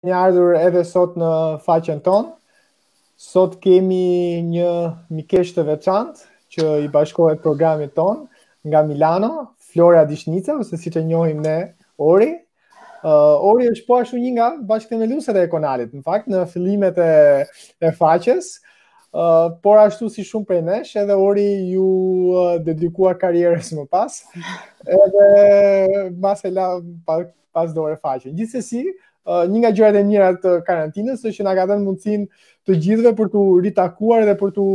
Një ardhur edhe sot në faqen tonë. Sot kemi një mikesh të veçantë që i bashkohet programit tonë nga Milano, Flora Dishnica, ose siç e njohim ne, Ori. Ori është po ashtu një nga bashkëthemeluesit e Ekonalit, në fakt në fillimet e faqes, por ashtu si shumë prej nesh, edhe Ori ju dedikua karrierës më pas, edhe mas e la pas dore faqen. Gjithsesi, një nga gjërat e mira të karantinës është që na ka dhënë mundësinë të gjithëve për të ritakuar dhe për të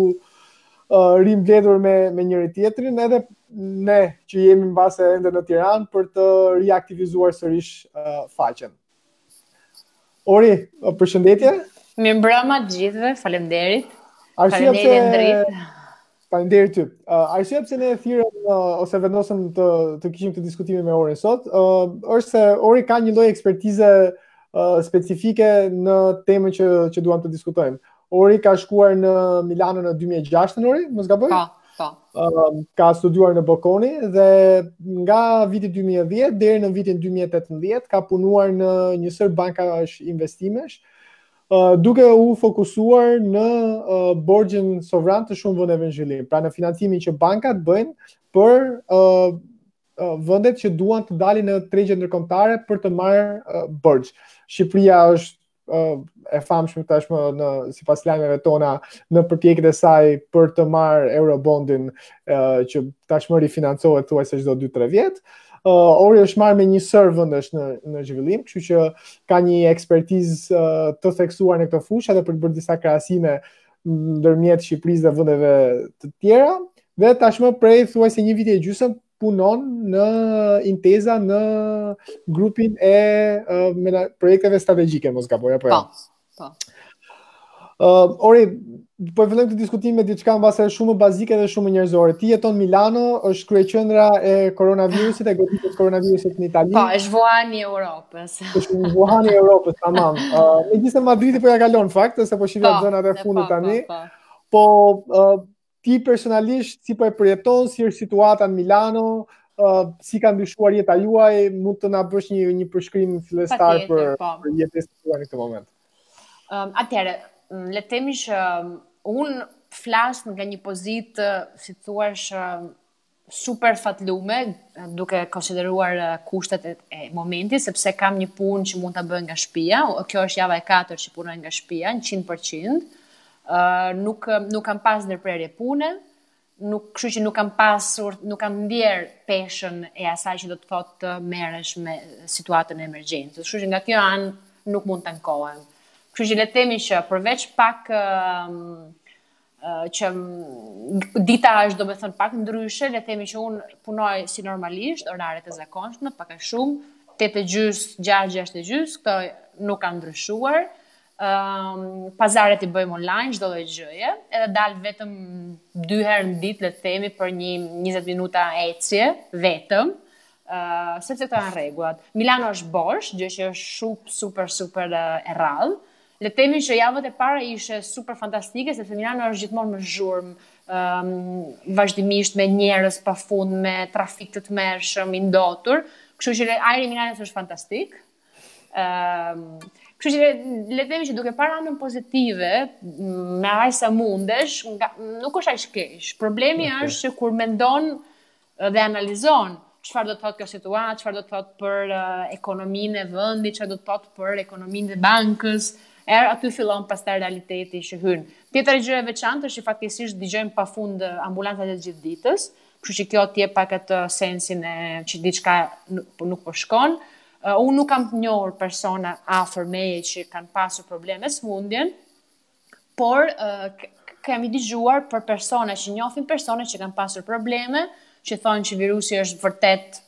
rimbledhur me njëri tjetrin, edhe ne që jemi mbase ende në Tiranë për të riaktivizuar sërish faqen. Ori, përshëndetje. Mirëmbrëma të gjithëve, faleminderit. Faleminderit ty. Arsyeja pse ne thirrëm ose vendosëm të kishim këtë diskutim me Orin sot, është se Ori ka një lloj ekspertize specifike në temën që duam të diskutojmë. Ori ka shkuar në Milano në 2006, Ori, mos gaboj? Po. Ka studiuar në Bocconi dhe nga viti 2010 deri në vitin 2018 ka punuar në një sër bankash investimesh, duke u fokusuar në borxhin sovran të shumë vendeve në zhvillim, pra në financimin që bankat bëjnë për vendet që duan të dalin në tregje ndërkombëtare për të marrë borxh. Shqipëria është e famshme tashmë sipas lajmeve tona në përpjekjet e saj për të marrë eurobondin që tashmë rifinancohet thuajse çdo 2-3 vjet. Ori është marrë me një sër vendesh në zhvillim, kështu që ka një ekspertizë të theksuar në këtë fushë edhe për të bërë disa krahasime ndërmjet Shqipërisë dhe vendeve të tjera, dhe tashmë prej thuajse një viti e gjysmë punon në Intesa në grupin e projekteve strategjike, mos gaboj apo jo? Po. Ori, po fillojmë këtë diskutim me diçka mbase shumë bazike dhe shumë njerëzore. Ti jeton Milano, është kryeqendra e koronavirusit, e goditjes koronavirusit në Itali. Po, është Wuhani i Europës. Është Wuhani i Europës, tamam. Megjithëse Madridi po ja kalon fakt, se po shifja zonat e fundit tani. Po ti personalisht si po e përjeton, si është situata në Milano, si ka ndryshuar jeta juaj, mund të na bësh një përshkrim fillestar për jetën tuaj në këtë moment. Atëherë, le të themi që unë flas nga një pozitë, si thua, super fatlume, duke konsideruar kushtet e momentit, sepse kam një punë që mund ta bëj nga shtëpia. Kjo është java e 4 që punoj nga shtëpia, 100%. Nuk kam pas ndërprerje pune, kështu që nuk kam ndier peshën e asaj që do të thotë të merresh me situatën e emergjencës. Kështu që nga kjo anë nuk mund të ankohem. Kështu që le të themi që përveç pak që dita është domethënë pak ndryshe, le të themi që unë punoj si normalisht, oraret e zakonshme, pak a shumë, 8:30, 6:30, këto nuk kanë ndryshuar. Pazaret i bëjmë online, çdo lloj gjëje, edhe dal vetëm 2 herë në ditë, le të themi, për një 20 minuta ecje vetëm, sepse këto janë rregullat. Milano është bosh, gjë që është super e rrallë. Le të themi që javët e para ishte super fantastike, sepse Milano është gjithmonë me zhurmë, vazhdimisht me njerëz pafund, me trafik të tmerrshëm, i ndotur, kështu që ajri i Milanit është fantastik. Kështu që le të themi që duke parë anën pozitive, me aq sa mundesh, nuk është aq keq. Problemi është që kur mendon dhe analizon çfarë do të thotë kjo situatë, çfarë do të thotë për ekonominë e vendit, çfarë do të thotë për ekonominë e bankës, aty fillon pastaj realiteti që hyn. Tjetër gjë e veçantë është që faktikisht dëgjojmë pafund ambulancat e gjithë ditës, kështu që kjo t'jep pak atë sensin që diçka nuk po shkon. Unë nuk kam të njohur persona afër meje që kanë pasur probleme me smundjen, por kemi dëgjuar për persona që njohin persona që kanë pasur probleme, që thonë që virusi është vërtet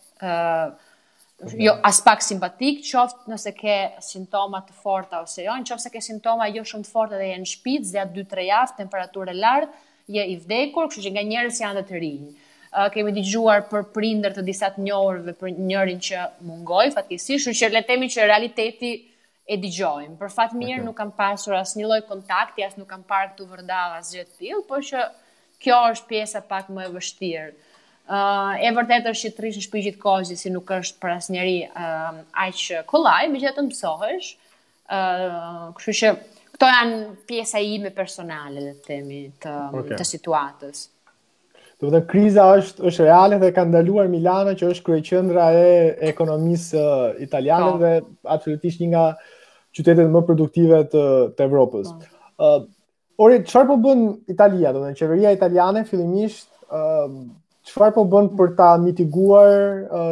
jo as pak simpatik, qoftë nëse ke simptoma të forta ose jo, nëse ke simptoma jo shumë të forta dhe je në shtëpi gjatë 2-3 javë, temperaturë e lartë, je i vdekur, kështu që nga njerëz janë të rinj. Kemi dëgjuar për prindër të disa të njohurve për njërin që mungoi fatkeqësisht, kështu që le të themi që realiteti e dëgjojmë. Për fat mirë nuk kam pasur asnjë lloj kontakti, as nuk kam parë këtu vërdall asgjë të tillë, por që kjo është pjesa pak më e vështirë. E vërtet është që të rish në shtëpi gjithkohë, si nuk është për asnjëri aq kollaj, megjithatë mësohesh. Kështu që këto janë pjesa ime personale, le të themi, të situatës. Do të kriza është reale dhe ka ndaluar Milano, që është kryeqendra e ekonomisë italiane dhe absolutisht një nga qytetet më produktive të Evropës. Ori, çfarë po bën Italia, do të thënë qeveria italiane fillimisht çfarë po bën për ta mitiguar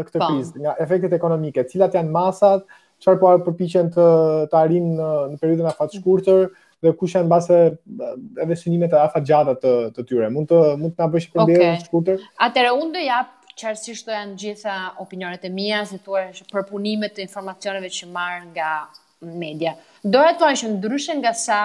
këtë krizë, nga efektet ekonomike, cilat janë masat, çfarë po përpiqen të arrijnë në periudhën afatshkurtër dhe kush janë mbase edhe synimet e afatgjata të tyre. Mund të na bësh një përmbledhje të shkurtër? Atëherë unë do jap qartësisht të janë gjitha opinionet e mia, si thua, përpunimet të informacioneve që marr nga media. Doja të thoj që ndryshe nga sa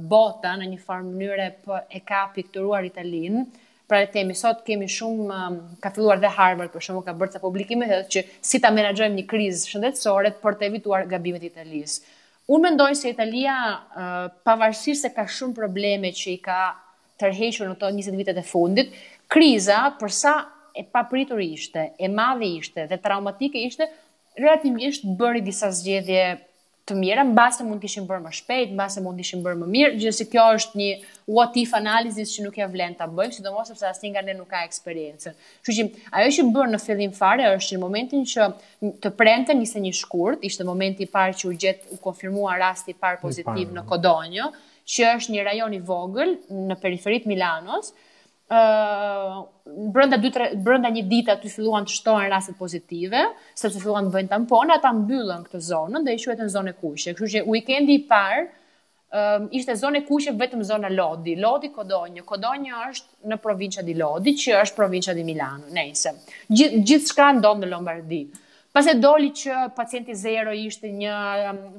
bota në një farë mënyre e ka pikturuar Italinë, pra le të themi sot kemi shumë ka filluar dhe Harvard për shembull ka bërë ca publikime që si ta menaxhojmë një krizë shëndetësore për të evituar gabimet e Italisë. Unë mendoj se Italia, pavarësisht se ka shumë probleme që i ka tërhequr në këto 20 vitet e fundit, kriza, përsa e papritur ishte, e madhe ishte dhe traumatike ishte, relativisht bëri disa zgjedhje të mira, mbase mund të ishin bërë më shpejt, mbase mund të ishin bërë më mirë, gjithsesi kjo është një what if analysis që nuk e vlen ta bëjmë, sidomos sepse asnjë nga ne nuk ka eksperiencën. Kështu që ajo që bën në fillim fare është në momentin që të premte 21 shkurt, ishte momenti i parë që u konfirmua rasti i parë pozitiv në Codogno, që është një rajon i vogël në periferitë Milanos. Brenda një dite aty filluan të shtohen rastet pozitive, sepse filluan të bëjnë tampone, ata mbyllën këtë zonën dhe i quajtën zonë kuqe. Kështu që weekendi i parë ishte zonë kuqe vetëm zona Lodi, Codogno. Codogno është në provincia di Lodi, që është provincia di Milano. Nejse. Gjithçka ndodh në Lombardi. Pastaj doli që pacienti zero ishte një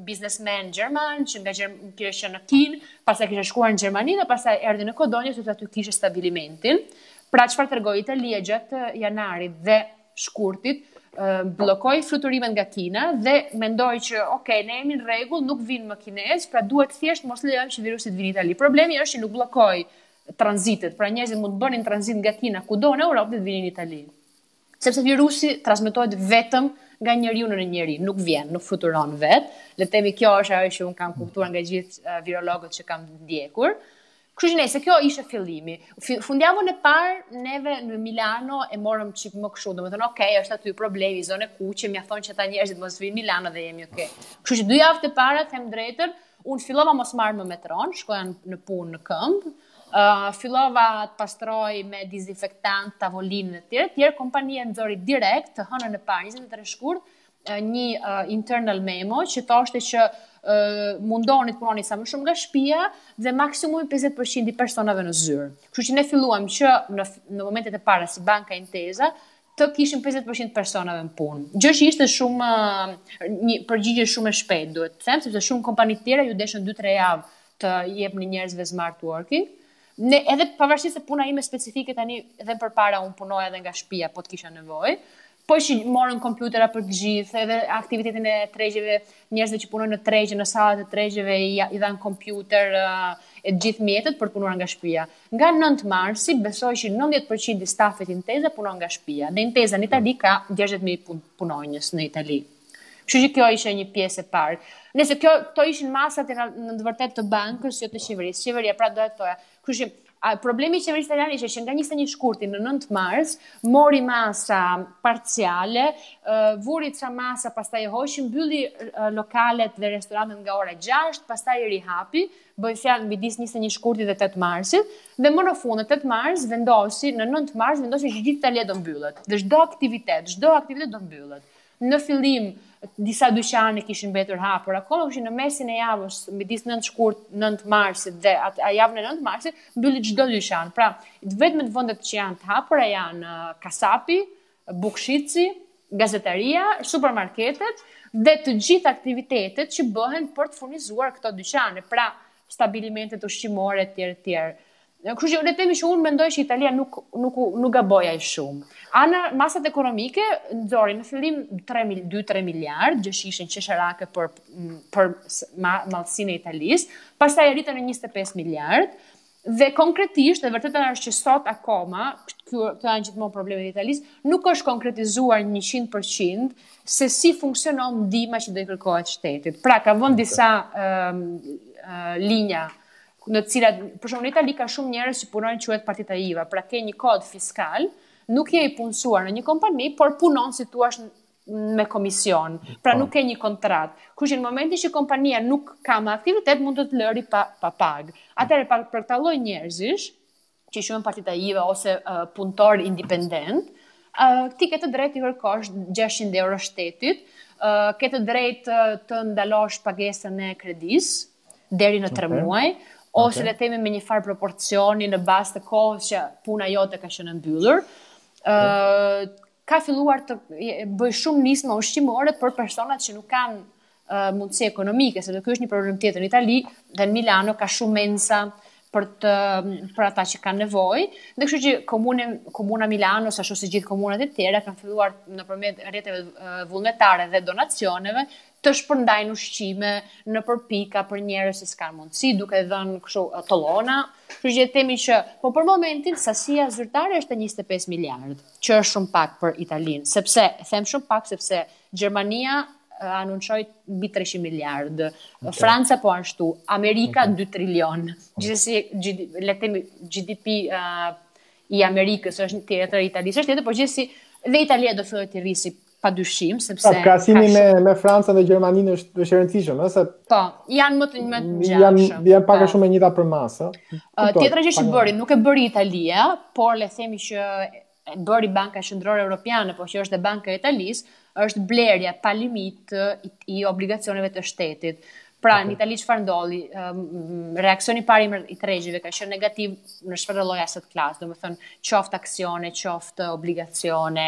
businessman gjerman që kishte në Kinë, pastaj kishte shkuar në Gjermani dhe pastaj erdhi në Codogno sepse aty kishte stabilimentin. Pra çfarë tregoi Italia gjatë janarit dhe shkurtit, bllokoi fluturimet nga Kina dhe mendoi që ne jemi në rregull, nuk vinë më kinezë, pra duhet thjesht mos lejojmë që virusi të vinë në Itali. Problemi është që nuk bllokoi tranzitet, pra njerëzit mund të bënin tranzit nga Kina kudo në Europë dhe të vinin në Itali. Sepse virusi transmetohet vetëm nga njeriu në njeri, nuk vjen, nuk fluturon vetë. Le të themi kjo është ajo që un kam kuptuar nga gjithë virologët që kam ndjekur. Kështu që nëse kjo ishte fillimi. Fundjavën e parë neve në Milano e morëm çik më kështu, domethënë është aty problemi, zonë kuqe, mjafton që ata njerëzit mos vinë në Milano dhe jemi okay. Kështu që 2 javë të para, them drejtën, un fillova mos marr më metron, shkoja në punë në këmbë. Fillova të pastroj me dezinfektant, tavolinën e tjerë, kompania nxori direkt të hënën e parë 23 shkurt një internal memo që thoshte që mundoni të punoni sa më shumë nga shtëpia dhe maksimumi 50% i personave në zyrë. Kështu që ne filluam që në momentet e para si Banca Intesa të kishim 50% personave në punë. Gjë që ishte shumë një përgjigje shumë e shpejtë, duhet të them, sepse shumë kompani të tjera ju deshën 2-3 javë të jepnin njerëzve smart working. Edhe pavarësisht se puna ime specifike tani edhe përpara unë punoja edhe nga shtëpia, po të kisha nevojë, po që morën kompjutera për të gjithë, edhe aktivitetin e tregjeve, njerëzve që punojnë në tregje, në sallat e tregjeve i dhanë kompjuter e gjithë mjetet për të punuar nga shtëpia. Nga 9 marsi besoj që 90% i stafit Intesa punon nga shtëpia. Dhe Intesa në Itali ka 60.000 punonjës në Itali. Kështu që kjo ishte një pjesë e parë. Nëse këto ishin masat në të vërtetë të bankës, jo të qeverisë. Qeveria pra do të thoja. Kështu që problemi i qeverisë italiane ishte që nga 21 shkurti në 9 mars mori masa parciale, vuri ca masa, pastaj e hoqi, mbylli lokalet dhe restorantet nga ora 6, pastaj i rihapi, bëj fjalë midis 21 shkurtit dhe 8 marsit, dhe më në fund në 8 mars në 9 mars vendosi që gjithë Italia do mbyllet. Dhe çdo aktivitet do mbyllet. Në fillim disa dyqane kishin mbetur hapur akoma, që në mesin e javës midis 9 shkurt, 9 marsit dhe javën e 9 marsit mbylli çdo dyqan. Pra, vetëm vendet që janë të hapura janë kasapi, bukshici, gazetaria, supermarketet dhe të gjithë aktivitetet që bëhen për të furnizuar këto dyqane, pra stabilimentet ushqimore etj. Kështu që le të themi që unë mendoj që Italia nuk gaboi aq shumë. Ana masat ekonomike nxori në fillim 2-3 miliardë, gjë që ishin qesharake për mallësinë e Italisë, pastaj arritën në 25 miliardë dhe konkretisht, e vërteta është që sot akoma këto janë gjithmonë problemet e Italisë, nuk është konkretizuar 100% se si funksionon ndihma që do i kërkohet shtetit. Pra ka vënë disa linja në të cilat, për shembull në Itali ka shumë njerëz që punojnë quhet partita IVA, pra ke një kod fiskal, nuk je i punësuar në një kompani, por punon si thua me komision, pra nuk ke një kontratë. Kështu që në momentin që kompania nuk ka më aktivitet, mund të të lëri pa pagë. Atëherë për këta lloj njerëzish, që quhen partita IVA ose punëtor independent, ti ke të drejtë të kërkosh 600 euro shtetit, ke të drejtë të ndalosh pagesën e kredis deri në 3 muaj, ose le të themi me një farë proporcioni në bazë të kohës që puna jote ka qenë mbyllur. Ka filluar të bëj shumë nisma ushqimore për personat që nuk kanë mundësi ekonomike, sepse ky është një problem tjetër. Në Itali dhe në Milano ka shumë mensa për ata që kanë nevojë. Dhe kështu që komuna Milano, ashtu si gjithë komunat e tjera, kanë filluar nëpërmjet rrjeteve vullnetare dhe donacioneve të shpërndajnë ushqime në përpika për njerëz që s'kan mundësi, duke dhënë kështu tollona. Kështu që themi që për momentin sasia zyrtare është 25 miliardë, që është shumë pak për Italinë. Sepse them shumë pak sepse Gjermania anunçoi mbi 300 miliardë, Franca po ashtu, Amerika 2 trilion. Gjithsesi le të themi GDP i Amerikës është një tjetër, Italisë është tjetër, por gjithsesi dhe Italia do fillojë të rrisi padyshim, sepse krahasimi me Francën dhe Gjermaninë është e rëndësishëm, se po, janë më të ngjashëm. Janë pak a shumë e njëjta për masë. Tjetra gjë që bëri, nuk e bëri Italia, por le themi që bëri Banka Qendrore Europiane, por që është dhe Banka e Italisë, është blerja pa limit i obligacioneve të shtetit. Pra, në Itali çfarë ndodhi? Reaksioni i parë i tregjive ka qenë negativ në çfarë lloj asset class, domethënë qoftë aksione, qoftë obligacione,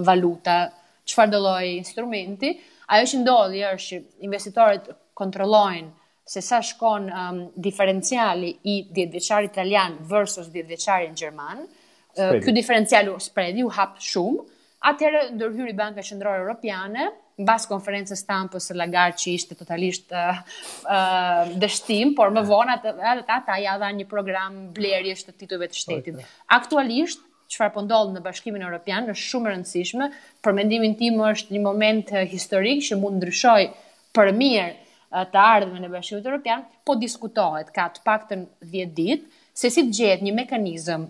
valuta, çfarë do lloj instrumenti. Ajo që ndodhi është që investitorët kontrollojnë se sa shkon diferenciali i 10-vjeçarit italian versus 10-vjeçarin gjerman. Ky diferencial spreadi u hap shumë. Atëherë ndërhyri Banka Qendrore Europiane, mbas konferencës Tampës së Lagarde që ishte totalisht dështim, por më vonë ata ja dhanë një program blerjesh të titujve të shtetit. Aktualisht, çfarë po ndodh në Bashkimin Evropian është shumë e rëndësishme. Për mendimin tim është një moment historik që mund ndryshoj për mirë të ardhmen e Bashkimit Evropian, po diskutohet ka të paktën 10 ditë se si të gjehet një mekanizëm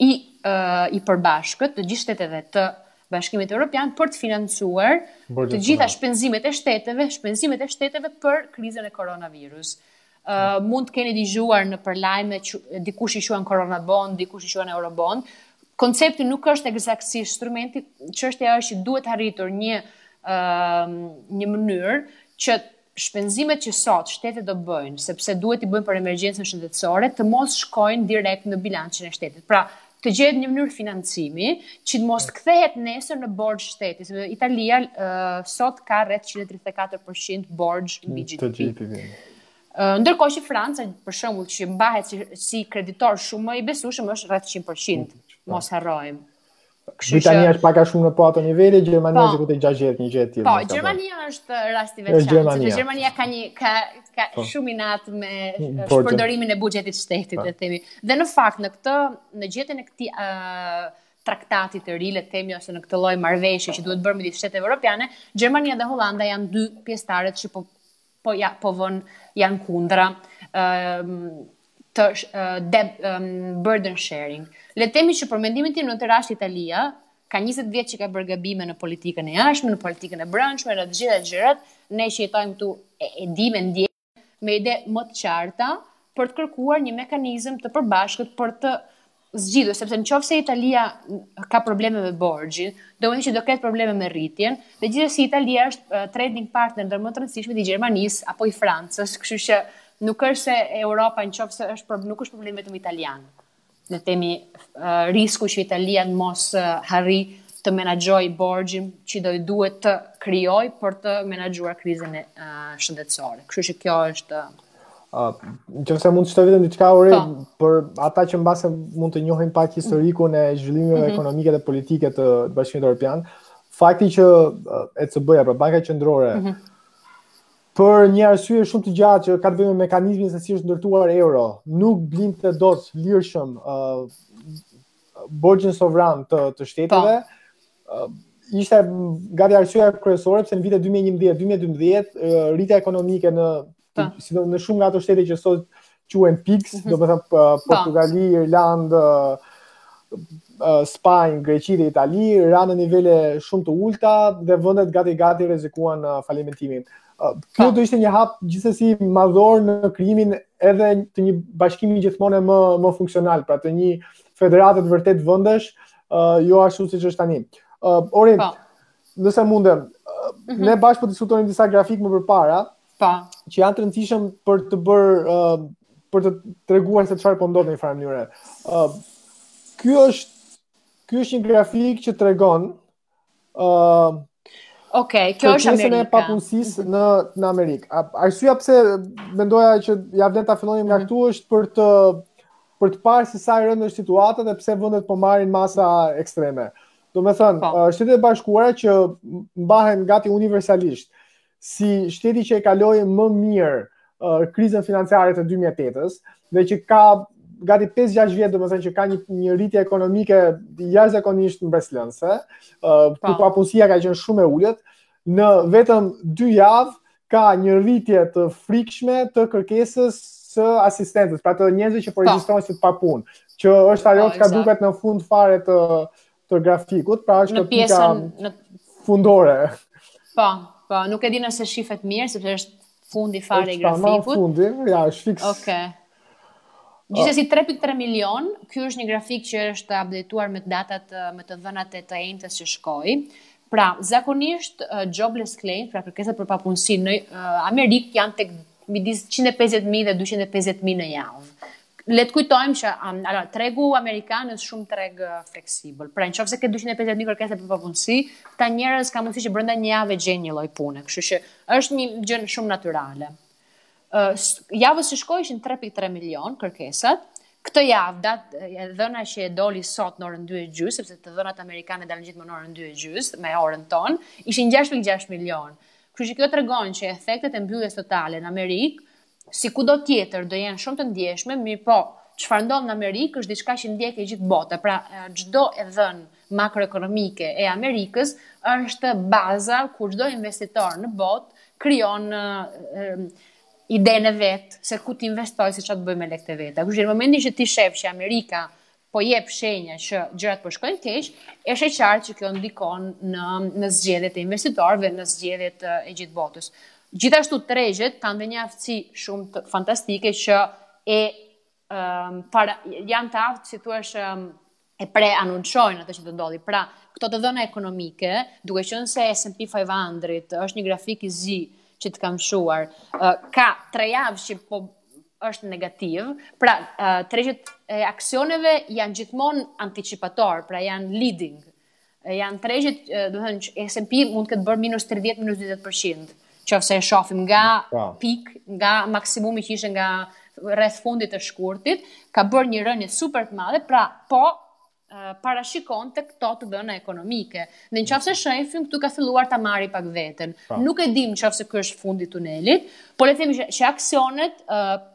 i përbashkët të gjithë shteteve të Bashkimit Evropian për të financuar të gjitha shpenzimet e shteteve për krizën e koronavirus. Mund të keni dëgjuar në përlajme dikush i quhen corona bond, dikush i quhen eurobond. Koncepti nuk është eksaktësisht instrumenti, çështja është që duhet arritur një mënyrë që shpenzimet që sot shtetet do bëjnë, sepse duhet i bëjnë për emergjencën shëndetësore, të mos shkojnë direkt në bilancin e shtetit. Pra, të gjetë një mënyrë financimi që të mos kthehet nesër në borxh shtetit. Sepse Italia sot ka rreth 134% borxh mbi GDP. Ndërkohë që Franca, për shembull, që mbahet si kreditor shumë më i besueshëm, është rreth 100%. Mos harrojmë. Britania është pak a shumë në po ato nivele, Gjermania është ku te 60 një gjë tjetër. Po, Gjermania është rasti i veçantë. Gjermania ka shumë inat me shpërdorimin e buxhetit të shtetit, le të themi. Dhe në fakt në gjetjen e këtij traktati të ri, le të themi, ose në këtë lloj marrëveshje që duhet bërë midis shteteve evropiane, Gjermania dhe Hollanda janë dy pjesëtarët që po vënë janë kundra burden sharing. Le të themi që për mendimin tim në të rast Italia ka 20 vjet që ka bërë gabime në politikën e jashtme, në politikën e brendshme, në të gjitha gjërat, ne që jetojmë këtu e dimë ndjejmë me ide më të qarta për të kërkuar një mekanizëm të përbashkët për të zgjidhur, sepse nëse Italia ka probleme me borxhin, do të thotë që do ketë probleme me rritjen, dhe gjithsesi Italia është trading partner ndër më të rëndësishmit i Gjermanisë apo i Francës, kështu që nuk është se Europa nëse nuk është problem vetëm italian. Ne themi risku që Italia mos harri të menaxhojë borxhin që do i duhet të krijojë për të menaxhuar krizën shëndetësore. Kështu që kjo është nëse mund të shtoj vetëm diçka për ata që mbase mund të njohin pak historikun e zhvillimeve ekonomike dhe politike të Bashkimit Evropian, fakti që ECB-ja, pra Banka Qendrore, për një arsye shumë të gjatë që ka të bëjë me mekanizmin se si është ndërtuar euro, nuk blinte dot lirshëm borxhin sovran të shteteve. Ishte gati arsyeja kryesore pse në vitet 2011-2012 rritja ekonomike në shumë nga ato shtete që sot quhen PIGS, domethënë Portugali, Irlandë, Spanjë, Greqi dhe Itali, ranë në nivele shumë të ulta dhe vendet gati rrezikuan falimentimin. Kjo do ishte një hap gjithsesi madhor në krijimin edhe të një bashkimi gjithmonë më funksional, pra të një federate të vërtet vendesh, jo ashtu siç është tani. Orin, nëse mundem, ne bashkë po diskutojmë disa grafik më përpara, që janë të rëndësishëm për të bërë për të treguar se çfarë po ndodh në një farë mënyrë. Ky është një grafik që tregon kjo është Amerika. E papunësisë në Amerikë. Arsyeja pse mendoja që ja vlen ta fillonim nga këtu është për të parë se sa e rëndë është situata dhe pse vendet po marrin masa ekstreme. Do me thënë, Shtetet e Bashkuara që mbahen gati universalisht si shteti që e kaloi më mirë krizën financiare të 2008-s dhe që ka gati 5-6 vjet, do me thënë që ka një rritje ekonomike jashtëzakonisht mbreslënse, ku papunësia ka qenë shumë e ulët, në vetëm 2 javë ka një rritje të frikshme të kërkesës së asistencës, pra të njerëzve që po regjistrohen si të papunë, që është ajo që ka duket në fund fare të grafikut, pra është pika fundore. Po, nuk e di nëse shifet mirë, sepse është fundi fare i grafikut. Fundi, ja, është fiks. Gjithsesi 3.3 milion, ky është një grafik që është updateuar me datat me të dhënat e të njëjtës që shkoi. Pra, zakonisht jobless claims, pra kërkesat për papunësi në Amerikë janë tek midis 150.000 dhe 250.000 në javë. Le të kujtojmë që tregu amerikan është shumë treg fleksibël. Pra nëse ke 250.000 kërkesa për papunësi, ta njerëz ka mundësi që brenda një jave gjejnë një lloj pune. Kështu që është një gjë shumë natyrale. Javës që shkoi ishin 3.3 milion kërkesat. Këtë javë dhëna që e doli sot në orën 2:30, sepse të dhënat amerikane dalin gjithmonë në orën 2:30 me orën tonë, ishin 6.6 milion. Kështu që kjo tregon që efektet e mbylljes totale në Amerikë si kudo tjetër do jenë shumë të ndjeshme, mirë po, çfarë ndodh në Amerikë është diçka që ndjek e gjithë bota. Pra, çdo e dhënë makroekonomike e Amerikës është baza ku çdo investitor në botë krijon idenë vet se ku të investojë, se çfarë të bëjë me lekët e veta. Kështu që në momentin që ti shef që Amerika po jep shenja që gjërat po shkojnë keq, është e qartë që kjo ndikon në zgjedhjet e investitorëve, në zgjedhjet e gjithë botës. Gjithashtu tregjet kanë dhe një aftësi shumë fantastike që janë të aftë si thua e preanunçojnë atë që do ndodhi. Pra, këto të dhëna ekonomike, duke qenë se S&P 500 është një grafik i zi që të kam shuar, ka 3 javë që po është negativ, pra tregjet e aksioneve janë gjithmonë anticipator, pra janë leading. Janë tregjet, do të thënë që S&P mund të ketë bërë minus 30, minus 20%. Qofse e shohim nga pik, nga maksimumi që ishte nga rreth fundit të shkurtit, ka bërë një rënje super të madhe, pra po parashikon të këto të dhëna ekonomike. Dhe nëse shefim, këtu ka filluar ta marrë pak veten. Nuk e dim nëse ky është fundi i tunelit, por le të themi që aksionet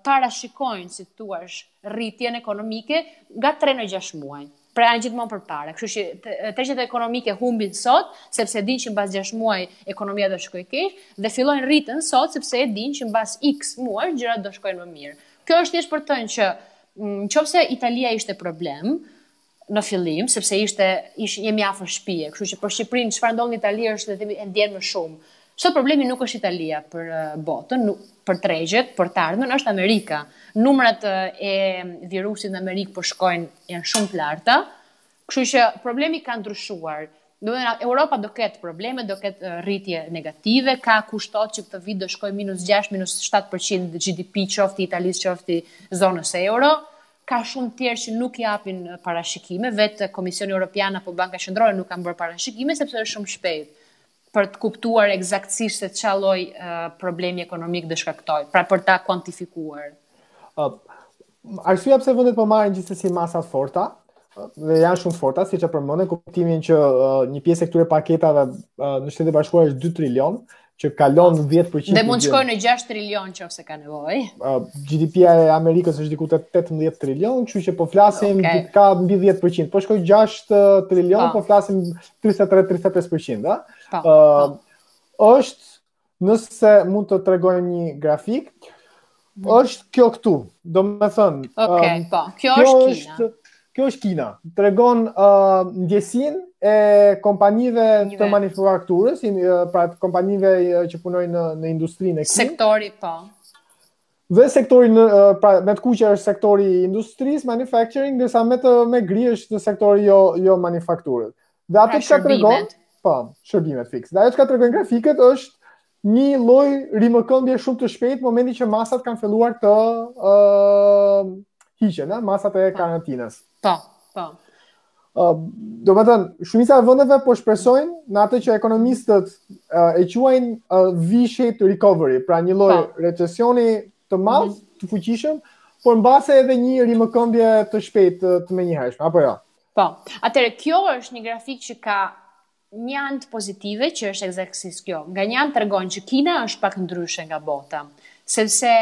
parashikojnë, si thua, rritjen ekonomike nga 3 në 6 muaj. Pra janë gjithmonë përpara. Kështu që tregjet ekonomike humbin sot, sepse dinë që mbas 6 muaj ekonomia do shkojë keq, dhe fillojnë rritën sot sepse e dinë që mbas X muaj gjërat do shkojnë më mirë. Kjo është thjesht për të thënë që nëse Italia ishte problem në fillim, sepse jemi afër shtëpie, kështu që për Shqipërinë çfarë ndodh në Itali është le të themi e ndjen më shumë. Sot problemi nuk është Italia për botën, për tregjet, për të ardhmen është Amerika. Numrat e virusit në Amerikë po janë shumë të larta, kështu që problemi ka ndryshuar. Do të thënë Europa do ketë probleme, do ketë rritje negative, ka kushtot që këtë vit do shkojë -6, -7% GDP qofti Italisë, qofti zonës euro. Ka shumë tjerë që nuk japin parashikime, vetë Komisioni Evropian apo Banka Qendrore nuk kanë bërë parashikime sepse është shumë shpejt për të kuptuar eksaktësisht se çfarë lloj problemi ekonomik do shkaktoj, pra për ta kuantifikuar. Arsyeja pse vendet po marrin gjithsesi masa të forta, dhe janë shumë forta, siç e përmendën, kuptimin që një pjesë e këtyre paketave në Shtetet e Bashkuara është 2 trilion, që kalon 10%. Dhe mund shkojë në 6 trilion nëse ka nevojë. GDP-ja e Amerikës është diku te 18 trilion, kështu që po flasim ka mbi 10%. Po shkoj 6 trilion, po flasim 33-35%, ëh? Është, nëse mund të tregoj një grafik, është kjo këtu. Domethënë, kjo është Kina. Kjo është Kina. Tregon ndjesinë e kompanive të manufakturës, pra kompanive që punojnë në industrinë e Kinës. Sektori, Dhe sektori pra me të kuqe është sektori i industrisë, manufacturing, ndërsa me gri është sektori jo manufakturës. Dhe atë çka tregon, shërbimet fiks. Dhe ajo çka tregon grafikët është një lloj rimëkëmbje shumë të shpejtë momenti që masat kanë filluar të hiqen, masat e karantinës. Do të thënë, shumica e vendeve po shpresojnë në atë që ekonomistët e quajnë V-shaped recovery, pra një lloj recesioni të madh, të fuqishëm, por mbase edhe një rimëkëmbje të shpejtë të menjëhershme, apo jo? Atëherë kjo është një grafik që ka një anë pozitive që është eksaktësisht kjo. Nga një anë tregon që Kina është pak ndryshe nga bota, sepse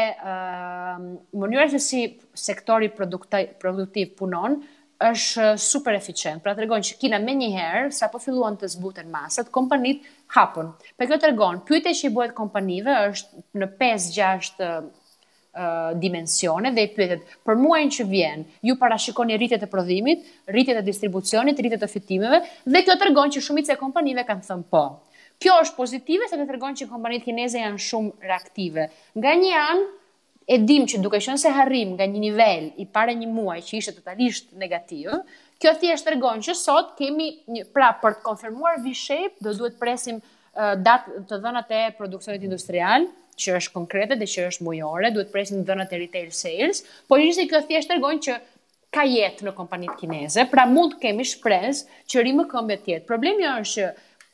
mënyra se si sektori produktiv punon është super eficient. Pra tregon që Kina menjëherë sapo filluan të zbuten masat, kompanitë hapën. Për kjo tregon, pyetja që i bëhet kompanive është në 5-6 dimensione dhe i pyetet për muajin që vjen, ju parashikoni rritjet e prodhimit, rritjet e distribucionit, rritjet e fitimeve, dhe kjo tregon që shumica e kompanive kanë thënë po. Kjo është pozitive sepse tregon që kompanitë kineze janë shumë reaktive. Nga një anë, e dim që duke qenë se harrim nga një nivel i para një muaj që ishte totalisht negativ, kjo thjesht tregon që sot kemi pra për të konfirmuar V-shape do duhet presim datë të dhënat e produksionit industrial, që është konkrete dhe që është mujore, duhet presim dhënat e retail sales, por ishte kjo thjesht tregon që ka jetë në kompanitë kineze, pra mund kemi shpresë që rimëkëmbje të jetë. Problemi është që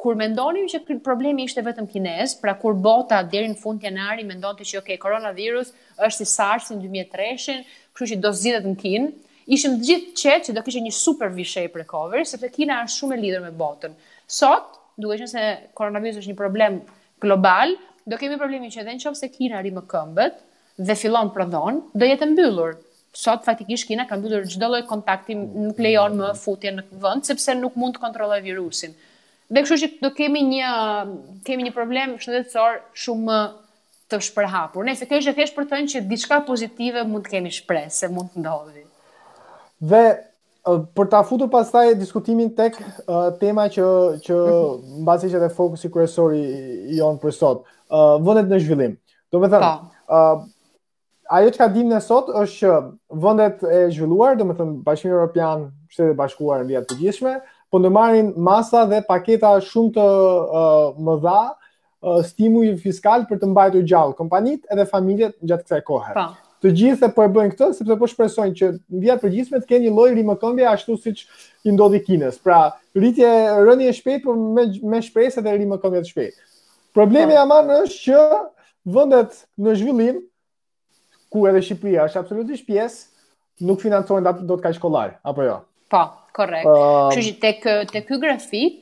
kur mendonim që problemi ishte vetëm kinez, pra kur bota deri në fund janari mendonte që koronavirus është si SARS në 2003, kështu që do zgjidhet në Kinë, ishim të gjithë qetë që do kishte një super V-shape recovery, sepse Kina është shumë e lidhur me botën. Sot, duke qenë se koronavirusi është një problem global, do kemi problemin që edhe nëse Kina rimëkëmbet dhe fillon prodhon, do jetë mbyllur. Sot faktikisht Kina ka mbyllur çdo lloj kontakti, nuk lejon më futje në vend sepse nuk mund të kontrollojë virusin. Dhe kështu që do kemi një problem shëndetësor shumë të shpërhapur. Nëse kjo është thjesht për të thënë që diçka pozitive mund të kemi shpresë se mund të ndodhi. Dhe për ta futur pastaj diskutimin tek tema që mbasi që dhe fokusi kryesor i jon për sot, vendet në zhvillim. Do të thënë, ajo që ka dim ne sot është që vendet e zhvilluar, do të thënë Bashkimi Evropian, Shtetet e Bashkuara në vija të përgjithshme, po ndërmarrin masa dhe paketa shumë të mëdha stimulli fiskal për të mbajtur gjallë kompanitë edhe familjet gjatë kësaj kohe. Të gjithë po e bëjnë këtë sepse po shpresojnë që në vija të përgjithshme të kenë një lloj rimëkëmbje ashtu siç i ndodhi Kinës. Pra, rënje e shpejtë, por me shpresë edhe rimëkëmbje të shpejtë. Problemi aman është që vendet në zhvillim, ku edhe Shqipëria është absolutisht pjesë, nuk financojnë dot kaq shkollar, apo jo? Po, korrekt. Kështu që tek ky grafik,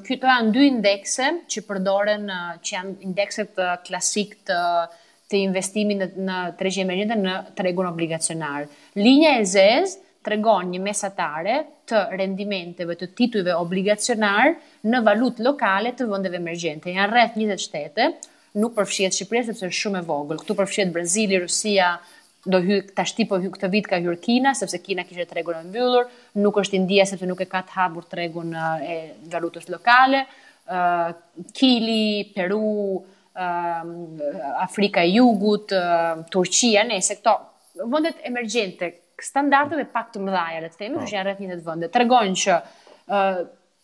këto janë dy indekse që përdoren, që janë indekset klasik të investimit në tregje emergjente në tregun obligacionar. Linja e zezë tregon një mesatare të rendimenteve të titujve obligacionar në valutë lokale të vendeve emergjente. Janë rreth 20 shtete, nuk përfshihet Shqipëria sepse është shumë e vogël. Këtu përfshihet Brazili, Rusia, do hyj tashti po hyj këtë vit ka hyrë Kina sepse Kina kishte tregun e mbyllur, nuk është India sepse nuk e ka të hapur tregun e valutës lokale, Kili, Peru, Afrika e Jugut, Turqia, nëse këto vendet emergjente, standardet e pak të mëdha, le të themi, që janë rreth 20 vende, tregojnë që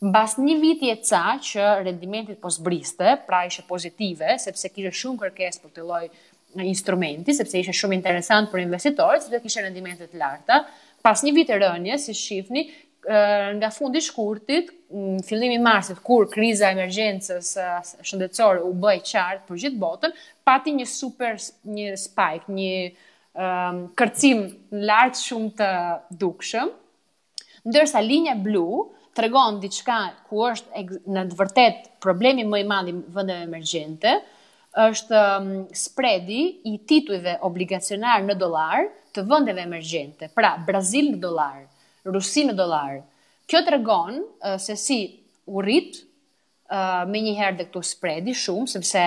mbas një viti e ca që rendimentit po zbriste, pra ishte pozitive, sepse kishte shumë kërkesë për këtë lloj instrumenti, sepse ishte shumë interesant për investitorët, sepse kishte rendimente të larta. Pas një viti rënje, si shifni, nga fundi i shkurtit, fillimi i marsit, kur kriza e emergjencës shëndetësore u bë e qartë për gjithë botën, pati një spike, një kërcim lart shumë të dukshëm, ndërsa linja blu tregon diçka ku është në të vërtet problemi më i madh i vendeve emergjente, është spreadi i titujve obligacionar në dollar të vendeve emergjente. Pra, Brazil në dollar, Rusi në dollar. Kjo tregon se si u rrit me njëherë dhe këtu spreadi shumë, sepse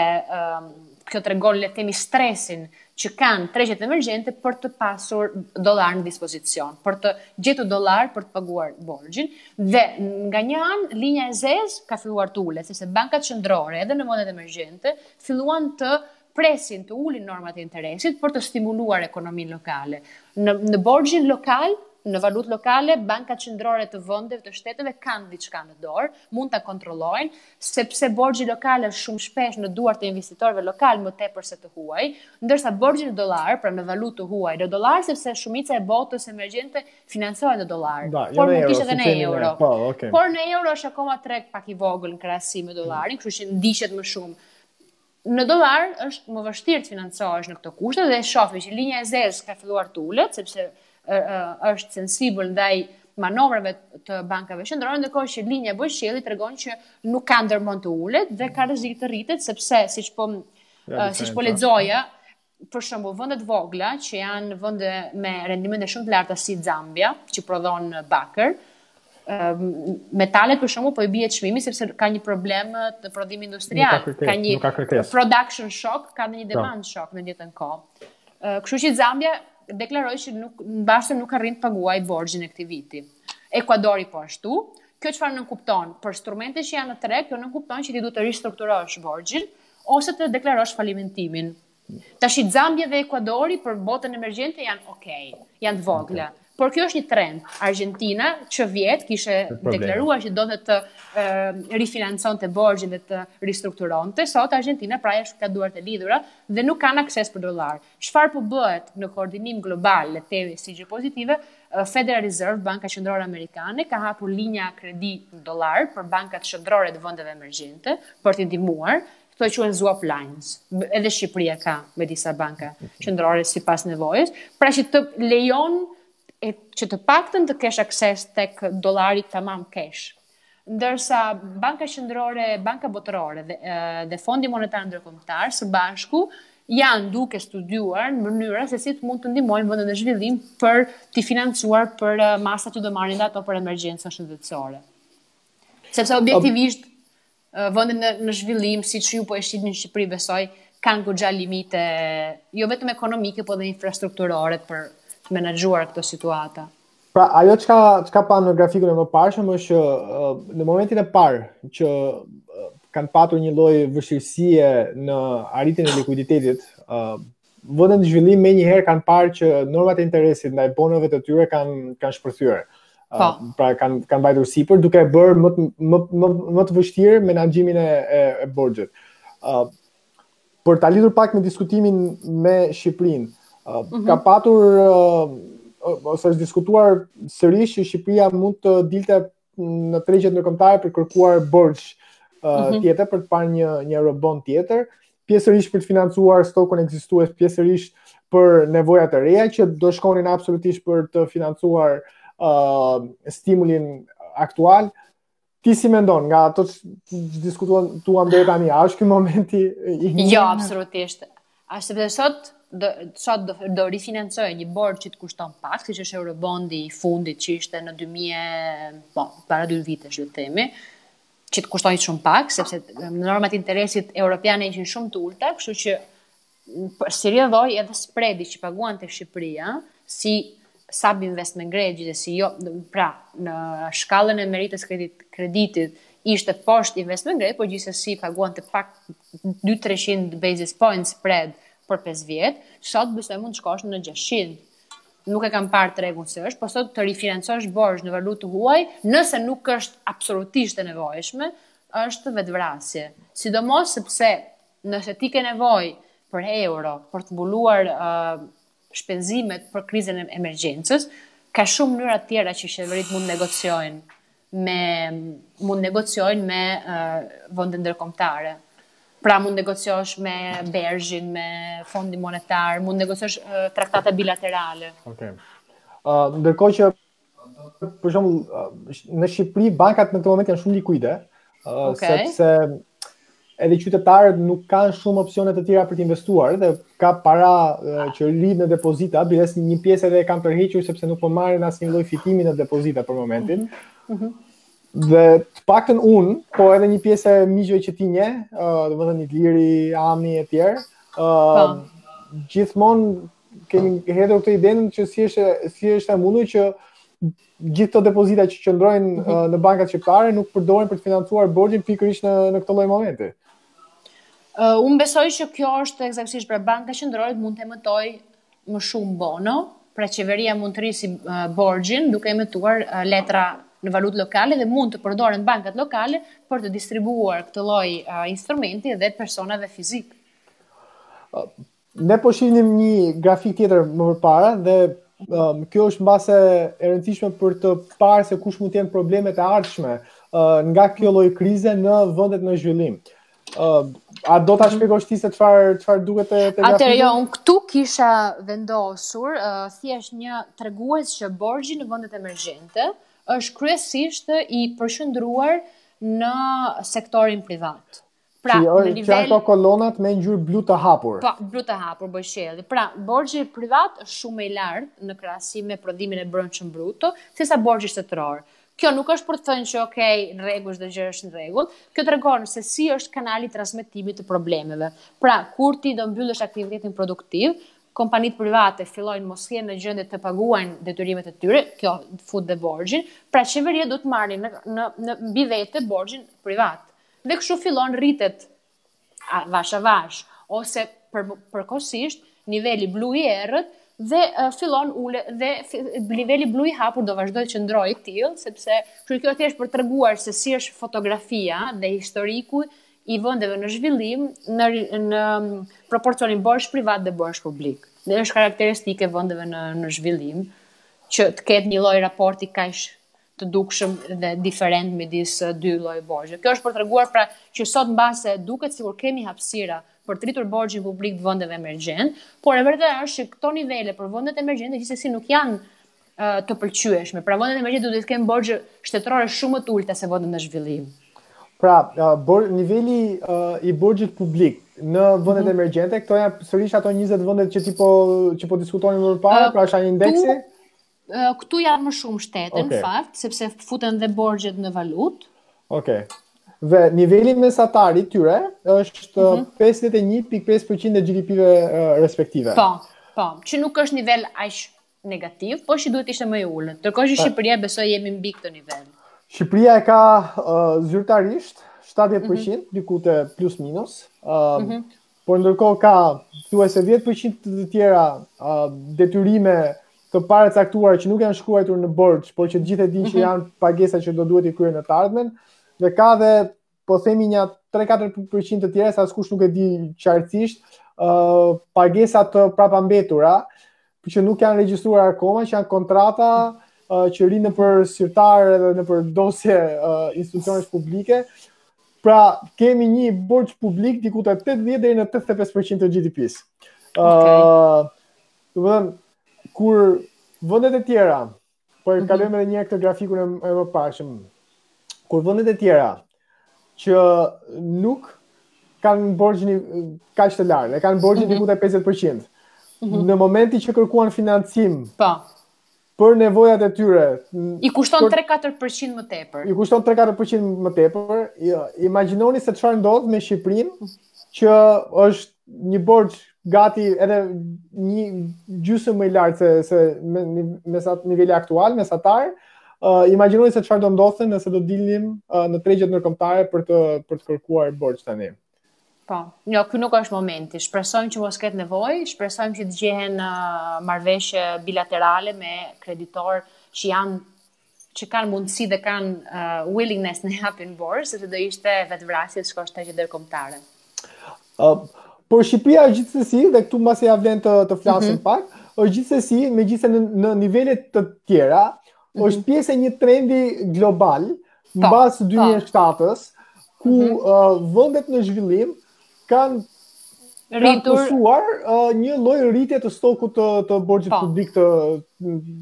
kjo tregon le të themi stresin që kanë tregjet emergjente për të pasur dollar në dispozicion, për të gjetur dollar për të paguar borxhin, dhe nga një anë linja e zezë ka filluar të ulet, sepse bankat qendrore edhe në vendet emergjente filluan të presin të ulin normat e interesit për të stimuluar ekonominë lokale. Në borxhin lokal, në valutë lokale, bankat qendrore të vendeve të shteteve kanë diçka në dorë, mund ta kontrollojnë, sepse borxhi lokal është shumë shpesh në duart e investitorëve lokal më tepër se të huaj, ndërsa borxhi në dollar, pra në valutë të huaj, në dollar sepse shumica e botës emergjente financohet në dollar, por mund të ishte edhe në euro. Por në euro është akoma treg pak i vogël në krahasim me dollarin, kështu që ndiqet më shumë. Në dollar është më vështirë të financohesh në këto kushte dhe shohim që linja e zezë ka filluar të ulet, sepse është sensibël ndaj manovrave të bankave qendrore, ndërkohë që linja e Bojshellit tregon që nuk ka ndërmend të ulet dhe ka rrezik të rritet, sepse siç po lexoja, për shembull vendet vogla që janë vende me rendimente shumë të larta si Zambia, që prodhon bakër, metalet për shembull po i bie çmimi sepse ka një problem të prodhimit industrial, ka një production shock, ka një demand shock në njëjtën kohë. Kështu që Zambia deklaroi që nuk arrin të paguajë borxhin e këtij viti. Ekuadori po ashtu. Kjo çfarë nënkupton? Për instrumentet që janë në treg, kjo nënkupton që ti duhet të ristrukturosh borxhin ose të deklarosh falimentimin. Tash Zambia dhe Ekuadori për botën emergjente janë okay, janë të vogla. Por kjo është një trend. Argentina që vjet kishte deklaruar që do të rifinanconte borxhin dhe të ristrukturonte, sot Argentina pra është ka duart e lidhura dhe nuk kanë akses për dollar. Çfarë po bëhet në koordinim global, le të themi si gjë pozitive, Federal Reserve, Banka Qendrore Amerikane, ka hapur linja kredi në dollar për bankat qendrore të vendeve emergjente për t'i ndihmuar. Këto quhen swap lines. Edhe Shqipëria ka me disa banka qendrore sipas nevojës, pra që të lejon që të paktën të kesh akses tek dollari tamam cash. Ndërsa banka qendrore, banka botërore dhe Fondi Monetar Ndërkombëtar së bashku janë duke studiuar në mënyra se si të mund të ndihmojnë vendet në zhvillim për t'i financuar për masat që do marrin ato për emergjenca shëndetësore. Sepse objektivisht vendet në zhvillim, siç ju po e shihni në Shqipëri, besoj, kanë goxha limite, jo vetëm ekonomike, por edhe infrastrukturore për të menaxhuar këtë situata. Pra, ajo çka pa në grafikun e mëparshëm është që në momentin e parë që kanë patur një lloj vështirësie në arritjen e likuiditetit, vendet në zhvillim menjëherë kanë parë që normat e interesit ndaj bonave të tyre kanë shpërthyer. Pra kanë mbajtur sipër, duke bërë më të vështirë menaxhimin e borxhit. Për ta lidhur pak me diskutimin me Shqipërinë, ka patur ose është diskutuar sërish që Shqipëria mund të dilte në tregjet ndërkombëtare për kërkuar borxh tjetër, për të parë një eurobond tjetër, pjesërisht për të financuar stokun ekzistues, pjesërisht për nevojat e reja që do shkonin absolutisht për të financuar stimulin aktual. Ti si mendon, nga ato që diskutuam deri tani, a është ky momenti i mirë? Jo, absolutisht. Sepse sot do rifinancojë një borxh që të kushton pak, siç është eurobondi i fundit që ishte në 2000, para 2 vitesh le të themi, që të kushtojnë shumë pak, sepse normat e interesit europiane ishin shumë të ulta, kështu që si rrjedhoi edhe spredi që paguante Shqipëria, si sub investment grade dhe si jo, pra në shkallën e meritës kreditit ishte poshtë investment grade, por gjithsesi paguante pak 200-300 basis points spread për 5 vjet, sot besoj mund të shkosh në 600. Nuk e kam parë tregun se është, por sot të rifinancosh borxh në valutë huaj, nëse nuk është absolutisht e nevojshme, është vetvrasje. Sidomos sepse nëse ti ke nevojë për euro, për të mbuluar shpenzimet për krizën e emergjencës, ka shumë mënyra të tjera që qeverit mund negociojnë me vende ndërkombëtare. Pra mund negociosh me Berghin, me Fondi Monetar, mund negociosh traktate bilaterale. Okay. Ndërkohë që për shembull në Shqipëri bankat në këtë moment janë shumë likuide, sepse edhe qytetarët nuk kanë shumë opsione të tjera për të investuar dhe ka para që rrit në depozita, biles një pjesë edhe e kanë tërhequr sepse nuk po marrin asnjë lloj fitimi në depozita për momentin. Dhe të paktën unë, po edhe një pjesë e miqve që ti nje, domethënë Igliri, Ami e tjerë, gjithmonë kemi hedhur këtë idenë që si është e mundur që gjithë këto depozita që qëndrojnë në bankat shqiptare nuk përdoren për të financuar borxhin pikërisht në këtë lloj momenti. Unë besoj që kjo është eksaktësisht për banka qendrore mund të emetoj më shumë bono, pra qeveria mund të rrisi borxhin duke emetuar letra në valutë lokale dhe mund të përdoren bankat lokale për të distribuar këtë lloj instrumenti edhe personave fizik. Ne po shihnim një grafik tjetër më përpara dhe kjo është mbase e rëndësishme për të parë se kush mund të jenë problemet e ardhshme nga kjo lloj krize në vendet në zhvillim. A do ta shpjegosh ti se çfarë duket te grafiku? Atëherë jo, unë këtu kisha vendosur thjesht një tregues që borxhi në vendet emergjente është kryesisht i përshëndruar në sektorin privat. Pra, në nivel ato kolonat me ngjyrë blu të hapur. Po, blu të hapur, bojshelli. Pra, borxhi privat është shumë më i lartë në krahasim me prodhimin e brendshëm bruto, sesa borxhi shtetëror. Kjo nuk është për të thënë që okay, në rregull çdo gjë është në rregull. Kjo tregon se si është kanali i transmetimit të problemeve. Pra, kur ti do mbyllësh aktivitetin produktiv, kompanitë private fillojnë mos jenë në gjendje të paguajnë detyrimet e tyre, kjo fut dhe borxhin, pra qeveria do të marrë në mbi vete borxhin privat. Dhe kështu fillon rritet vash avash ose përkohësisht niveli blu i errët dhe fillon ule dhe niveli blu i hapur do vazhdojë të qëndrojë i tillë sepse kjo thjesht për treguar se si është fotografia dhe historiku i vendeve në zhvillim në proporcionin borxh privat dhe borxh publik. Dhe është karakteristike vendeve në zhvillim që të ketë një lloj raporti kaq të dukshëm dhe diferent midis dy lloj borxhe. Kjo është për treguar pra që sot mbase duket sikur kemi hapësira për të rritur borxhin publik të vendeve emergjente, por e vërtetë është që këto nivele për vendet emergjente gjithsesi nuk janë të pëlqyeshme. Pra vendet emergjente duhet të kenë borxhe shtetërore shumë më të ulta se vendet në zhvillim. Pra, niveli i borxhit publik në vendet emergjente, këto janë sërish ato 20 vendet që po diskutonin më parë, pra është një indeksi. Këtu janë më shumë shtete, në fakt, sepse futen dhe borxhet në valutë. Okej. Dhe niveli mesatar i tyre është 51.5% e GDP-ve respektive. Po, që nuk është nivel aq negativ, po që duhet ishte më i ulët. Ndërkohë që Shqipëria besoj jemi mbi këtë nivel. Shqipëria e ka zyrtarisht 70%, diku te plus minus. Por ndërkohë ka thuajse 10% të tjera detyrime të paracaktuara që nuk janë shkruar në borxh, por që gjithë e dinë që janë pagesa që do duhet i kryer në të ardhmen. Dhe ka dhe, po themi një 3-4% të tjera, sa askush nuk e di qartësisht, pagesa të prapambetura, që nuk janë regjistruar akoma, që janë kontrata që rinë për sirtarë dhe në për dosje institucionesh publike. Pra, kemi një borxh publik diku te 80 deri në 85% të GDP-s. Domethënë, kur vendet e tjera, po kalojmë edhe një herë këtë grafikun e mëparshëm. Kur vendet e tjera që nuk kanë borxhin kaq të lartë, e kanë borxhin diku te 50%. Në momentin që kërkuan financim, për nevojat e tyre, i kushton 3-4% më tepër. I kushton 3-4% më tepër. Imagjinoni se çfarë ndodh me Shqipërinë, që është një borxh gati edhe një gjysmë më i lartë se niveli aktual mesatar. Imagjinoni se çfarë do ndodhte nëse do dilnim në tregjet ndërkombëtare për të kërkuar borxh tani. Po, jo, ky nuk është momenti. Shpresojmë që mos ketë nevojë, shpresojmë që të gjehen marrëveshje bilaterale me kreditor që kanë mundësi dhe kanë willingness në japin borxh, sepse do ishte vetvrasje të shkosh tregje ndërkombëtare. Por Shqipëria gjithsesi, dhe këtu mbasi ja vlen të flasim pak, është gjithsesi, megjithëse në nivele të tjera, është pjesë e një trendi global mbas 2007-s, ku vendet në zhvillim kanë përsuar një lloj rritje të stokut të borxhit publik të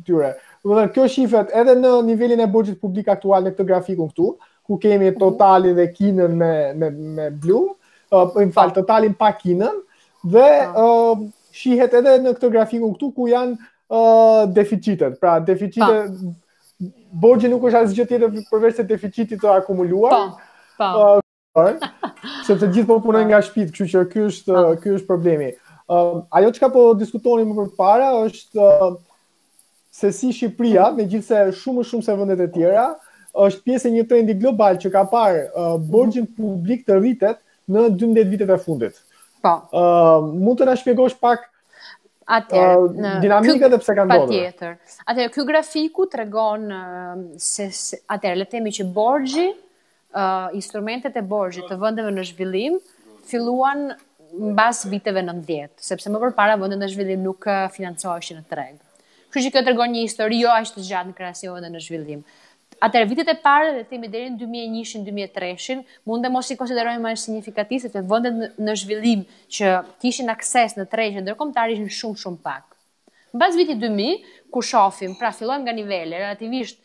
tyre. Domethënë kjo shifet edhe në nivelin e borxhit publik aktual në këtë grafikun këtu, ku kemi totalin dhe kinën me blu, të talin pa kinën dhe shihet edhe në këtë grafikun këtu ku janë deficitet. Pra deficitet borxhi nuk është asgjë tjetër përveç se deficitit të akumuluar. Sepse gjithë po punojnë nga shtëpit, kështu që ky është problemi. Ajo çka po diskutonim më përpara është se si Shqipëria, megjithse shumë se vendet e tjera, është pjesë e një trendi global që ka parë borxhin publik të rritet në 12 vitet e fundit. Mund të na shpjegosh pak dinamika dhe pse ka ndodhur? Patjetër. Atëherë ky grafiku tregon se atëherë le të themi që borxhi, instrumentet e borxhit të vendeve në zhvillim filluan mbas viteve 90, sepse më përpara vendet në zhvillim nuk financoheshin në treg. Kështu që kjo tregon një histori jo aq të gjatë në krahasim me vendet në zhvillim. Atëherë vitet e para le të themi deri në 2001-shin, 2003-shin, mund të mos i konsiderojmë më signifikativ sepse vendet në zhvillim që kishin akses në tregje ndërkombëtar ishin shumë pak. Mbas vitit 2000, ku shohim, pra fillojmë nga nivele relativisht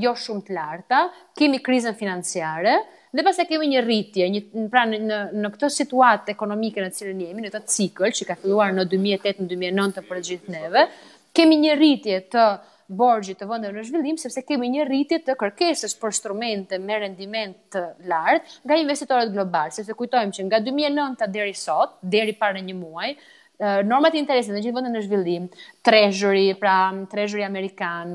jo shumë të larta, kemi krizën financiare dhe pastaj kemi një rritje, pra në këtë situatë ekonomike në cilën jemi, në këtë cikël që ka filluar në 2008 në 2009 për të gjithë neve, kemi një rritje të borxhit të vendeve në zhvillim sepse kemi një rritje të kërkesës për instrumente me rendiment të lartë nga investitorët global, sepse kujtojmë që nga 2009 deri sot, deri para një muaji, normat e interesit në gjithë vendet në zhvillim, treasury amerikan,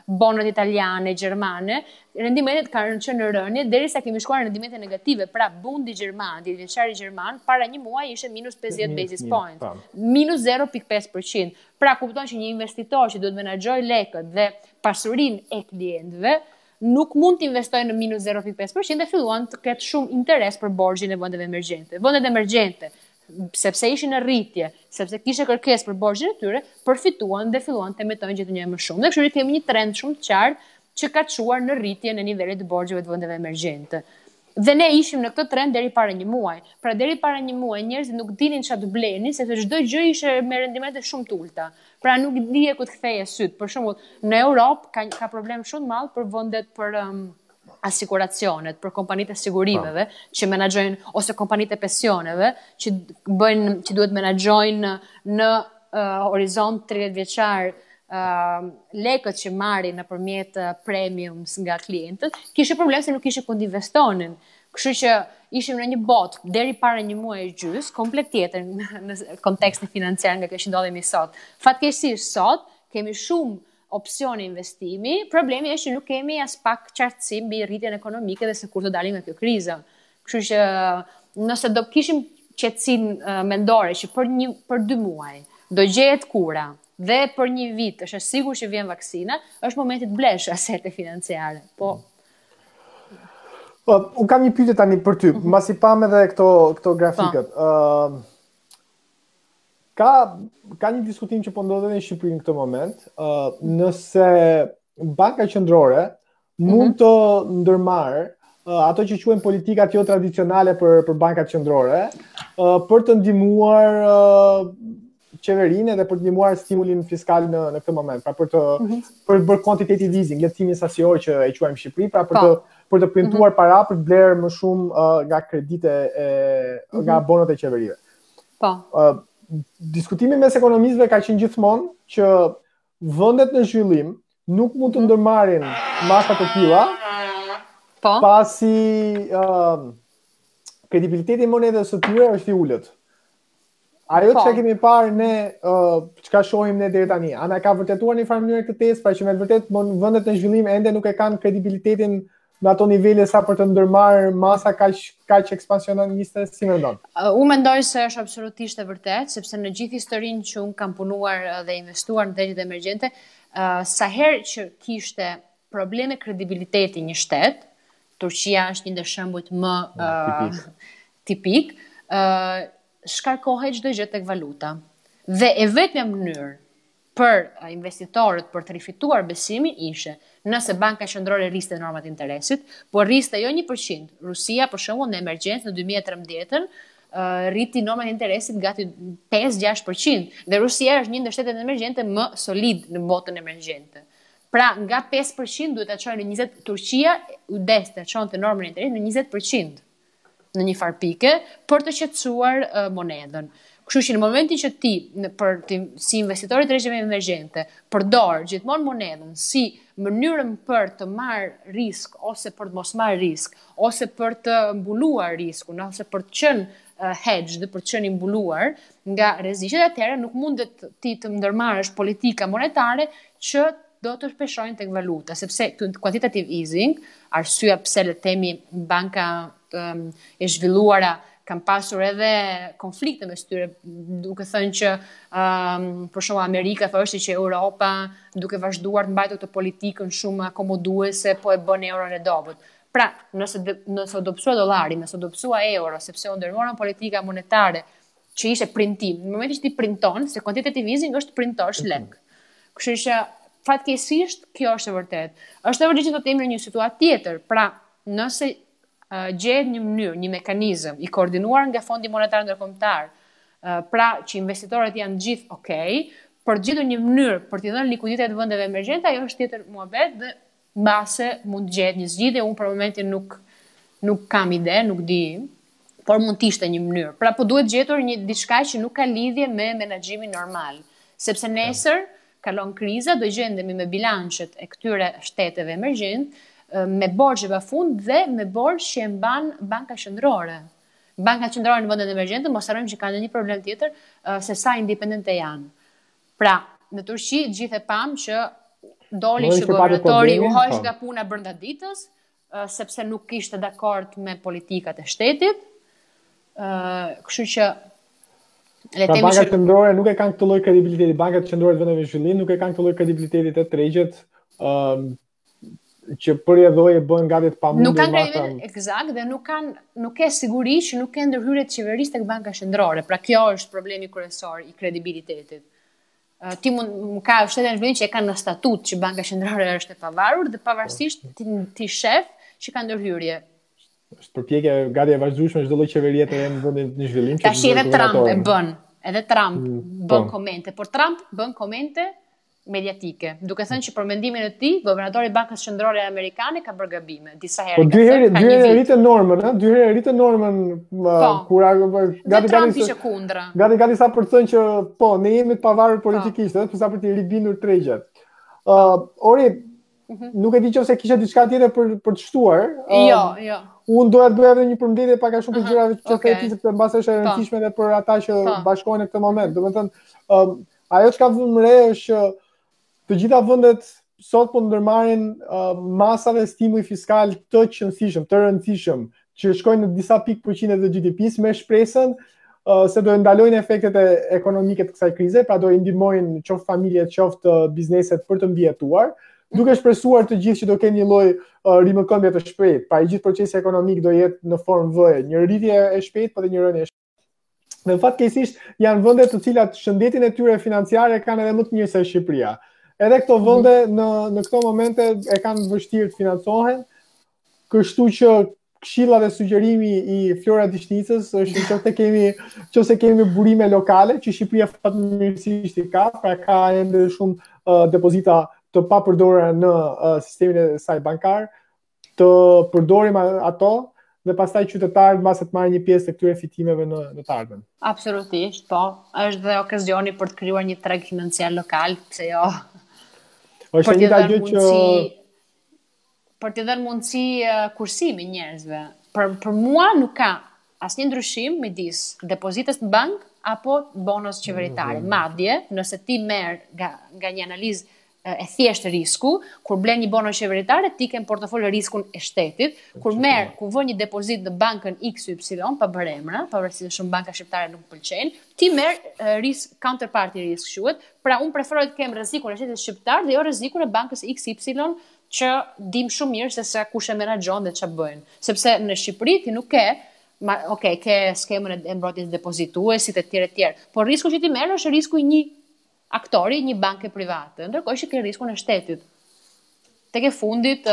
bonët italiane, gjermane, rendimentet kanë qenë në rënje derisa kemi shkuar në rendimente negative, pra bundi gjerman, dhjetëvjeçari gjerman, para një muaji ishte minus 50 basis point, minus 0.5%. Pra kupton që një investitor që duhet menaxhojë lekët dhe pasurinë e klientëve nuk mund të investojë në minus 0.5% dhe filluan të ketë shumë interes për borxhin e vendeve emergjente. Vendet emergjente, sepse ishin në rritje, sepse kishte kërkesë për borxhin e tyre, përfituan dhe filluan të emitojnë gjithë një më shumë. Dhe kështu kemi një trend shumë të qartë që ka çuar në rritje në nivelet të borxheve të vendeve emergjente. Dhe ne ishim në këtë trend deri para një muaji. Pra deri para një muaji njerëzit nuk dinin çfarë të blenin, sepse çdo gjë ishte me rendimente shumë të ulta. Pra nuk dije ku të ktheje syt. Për shembull, në Europë ka problem shumë të madh për vendet për asiguracionet, për kompanitë e sigurimeve që menaxhojnë ose kompanitë e pensioneve që duhet menaxhojnë në horizont 30 vjeçar lekët që marrin nëpërmjet premiums nga klientët, kishte problem se nuk kishte ku investonin. Kështu që ishim në një botë deri para një muaji gjys, komplet tjetër në kontekstin financiar nga kjo që ndodhemi sot. Fatkeqësisht sot kemi shumë opsione investimi, problemi është që nuk kemi as pak qartësi mbi rritjen ekonomike dhe se kur të dalim nga kjo krizë. Kështu që nëse do kishim qetësinë mendore që për 2 muaj do gjehet kura dhe për një vit është sigur që vjen vaksina, është momenti të blesh asete financiare. Po. Unë kam një pyetje tani për ty, mbasi pam edhe këto grafikët. Ka një diskutim që po ndodhet në Shqipëri në këtë moment, nëse banka qendrore mund të ndërmarrë ato që quhen politikat jo tradicionale për bankat qendrore, për të ndihmuar qeverinë dhe për të ndihmuar stimulin fiskal në këtë moment, pra për të bërë quantitative easing, lehtësimin sasior që e quajmë në Shqipëri, pra për të printuar para për të blerë më shumë nga kredite nga bonët e qeverive. Po. Diskutimi mes ekonomistëve ka qenë gjithmonë që vendet në zhvillim nuk mund të ndërmarrin masa të tilla pasi kredibiliteti i monedhës së tyre është i ulët. Ajo që kemi parë ne, çka shohim ne deri tani, ana ka vërtetuar në një farë mënyrë këtë tezë, pra që me vërtet vendet në zhvillim ende nuk e kanë kredibilitetin në ato nivele sa për të ndërmarrë masa kaq ekspansioniste, si mendon? Unë mendoj se është absolutisht e vërtet, sepse në gjithë historinë që unë kam punuar dhe investuar në tregjet emergjente, sa herë që kishte probleme kredibiliteti një shtet, Turqia është një ndër shembujt më tipik, shkarkohej çdo gjë tek valuta. Dhe e vetmja mënyrë për investitorët për të rifituar besimin ishte nëse banka qendrore rriste normat e interesit, po rriste jo 1%. Rusia për shembull në emergjencë në 2013 rriti normat e interesit gati 5-6% dhe Rusia është një ndër shtetet emergjente më solid në botën emergjente. Pra nga 5% duhet ta çojë në 20%, Turqia u deste çonte normën e interesit në 20%. në një farë pike për të qetësuar monedën. Kështu që në momentin që ti, si investitori të rregjeve emergjente, përdor gjithmonë monedën si mënyrën për të marrë risk ose për të mos marrë risk, ose për të mbuluar riskun, ose për të qenë hedged, për të qenë mbuluar nga rreziqet, atëherë nuk mundet ti të ndërmarrësh politika monetare që do të shpeshojnë tek valuta, sepse quantitative easing, arsyeja pse le të themi banka e zhvilluara kanë pasur edhe konflikte mes tyre, duke thënë që për shembull Amerika thoshte që Europa, duke vazhduar të mbajtur këtë politikën shumë akomoduese, po e bën euron e dobët. Pra, nëse do psua dollari, nëse do psua euro, sepse u ndërmuan politika monetare që ishte printim. Në momentin që ti printon, se quantitative easing është printosh lek. Kështu që fatkeqësisht kjo është e vërtetë. Është e vërtetë që do të jemi në një situatë tjetër. Pra, nëse gjehet një mënyrë, një mekanizëm i koordinuar nga Fondi Monetar Ndërkombëtar, pra që investitorët janë gjithë okay, për të gjetur një mënyrë për t'i dhënë likuiditet vendeve emergjente, ajo është tjetër muhabet dhe mbase mund të gjehet një zgjidhje. Unë për momentin nuk kam ide, nuk di, por mund të ishte një mënyrë. Pra po duhet gjetur një diçka që nuk ka lidhje me menaxhimin normal, sepse nesër kalon kriza, do gjendemi me bilancet e këtyre shteteve emergjente me borxhe pafund dhe me borxh që e mban Banka Qendrore. Banka Qendrore në vendet emergjente, mos harrojmë që kanë një problem tjetër, se sa independente janë. Pra, në Turqi gjithë e pam që doli që guvernatori u hoq nga puna brenda ditës, sepse nuk ishte dakord me politikat e shtetit. Kështu që pra bankat qendrore nuk e kanë këtë lloj kredibiliteti, bankat qendrore të vendeve zhvillim nuk e kanë këtë lloj kredibiliteti të tregjet, që për e bën gati të pamundur. Nuk kanë kredibilitet eksakt dhe nuk ka siguri që nuk ka ndërhyrje të qeverisë tek Banka Qendrore. Pra kjo është problemi kryesor i kredibilitetit. Ti mund ka shtete në zhvillim që e kanë në statut që Banka Qendrore është e pavarur dhe pavarësisht ti shef që ka ndërhyrje. Është përpjekje gati e vazhdueshme çdo lloj qeverie të në vendin në zhvillim. Tash edhe Trump e bën. Edhe Trump bën komente, por Trump bën komente mediatike, duke thënë që për mendimin e tij, guvernatori i Bankës Qendrore Amerikane ka bërë gabime. Disa herë. Po dy herë rritë normën, dy herë rritë normën kur gati ishte kundra. Gati sa për të thënë që po, ne jemi të pavarur politikisht, edhe sa për të ribindur tregjet. Ori, nuk e di nëse kisha diçka tjetër për të shtuar. Jo. Unë doja të bëja edhe një përmbledhje pak a shumë për gjërat që theti, sepse mbas është e rëndësishme edhe për ata që bashkohen në këtë moment. Domethënë, ajo që ka vënë më re është të gjitha vendet sot po ndërmarrin masave stimulli fiskal të qëndrueshëm, të rëndësishëm, që shkojnë në disa pikë përqindje të GDP-s me shpresën se do të ndalojnë efektet ekonomike të kësaj krize, pra do i ndihmojnë qoftë familjet, qoftë bizneset për të mbijetuar, duke shpresuar të gjithë që do kenë një lloj rimëkëmbje të shpejtë, pra i gjithë procesi ekonomik do jetë në formë V, një rritje e shpejtë por dhe një rënje e shpejtë. Në fatkeqësisht janë vende të cilat shëndetin e tyre financiare kanë edhe më të mirë se Shqipëria. Edhe këto vende në këto momente e kanë vështirë të financohen, kështu që këshilla dhe sugjerimi i Flora Dishnicës është nëse kemi burime lokale, që Shqipëria fatmirësisht i ka, pra ka ende shumë depozita të papërdorura në sistemin e saj bankar, të përdorim ato dhe pastaj qytetarët mbas të marrin një pjesë të këtyre fitimeve në të ardhmen. Absolutisht, po. Është dhe okazioni për të krijuar një treg financiar lokal, pse jo? Është një gjë që për të dhënë mundësi kursimi njerëzve. Për mua nuk ka asnjë ndryshim midis depozitës në bank apo bonos qeveritare. Madje, nëse ti merr nga një analizë e thjeshtë risku, kur blen një bono qeveritare, ti ke në portofol riskun e shtetit, kur vën një depozit në bankën XY, pa bërë emra, pavarësisht se shumë banka shqiptare nuk pëlqejnë, ti merr risk counterparty risk quhet, pra unë preferoj të kem rrezikun e shtetit shqiptar dhe jo rrezikun e bankës XY që dim shumë mirë se sa kush e menaxhon dhe ç'a bëjnë. Sepse në Shqipëri ti nuk ke ke skemën e mbrojtjes depozituesit e tjerë, por risku që ti merr është risku i një aktori, një banke private, ndërkohë që ke riskun e shtetit. Tek e fundit,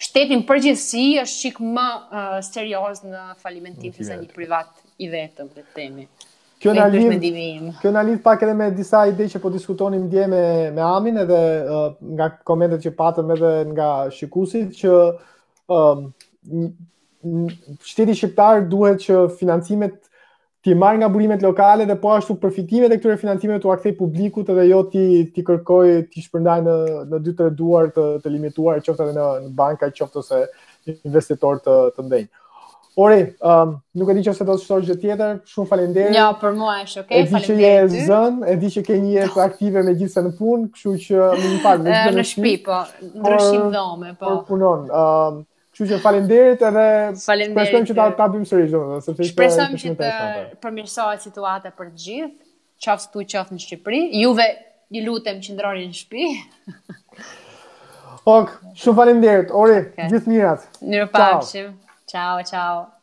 shtetin përgjithësi është çik më serioz në falimentim se një privat i vetëm, le të themi. Kjo na lidh pak edhe me disa ide që po diskutonim dje me Amin, edhe nga komentet që patëm edhe nga shikuesit, që shteti shqiptar duhet që financimet ti marrë nga burimet lokale dhe po ashtu përfitimet e këtyre financimeve t'u akthej publikut edhe jo ti kërkoj ti shpërndaj në dy tre duar të limituar, qoftë edhe në banka, qoftë ose investitor të ndenj. Ori, nuk e di nëse do të shtosh gjë tjetër, shumë faleminderit. Jo, për mua është okay, faleminderit. E di që je zën, e di që ke një jetë aktive megjithëse në punë, kështu që më fal, në shtëpi po, ndryshim dhome po. Por punon. Kështu që faleminderit edhe shpresojmë që ta bëjmë sërish, domethënë, sepse shpresojmë që të përmirësohet situata për të gjithë, qoftë këtu qoftë në Shqipëri. Juve ju lutem qëndroni në shtëpi. Ok, shumë faleminderit. Ori, gjithë mirat. Mirupafshim. Ciao, ciao.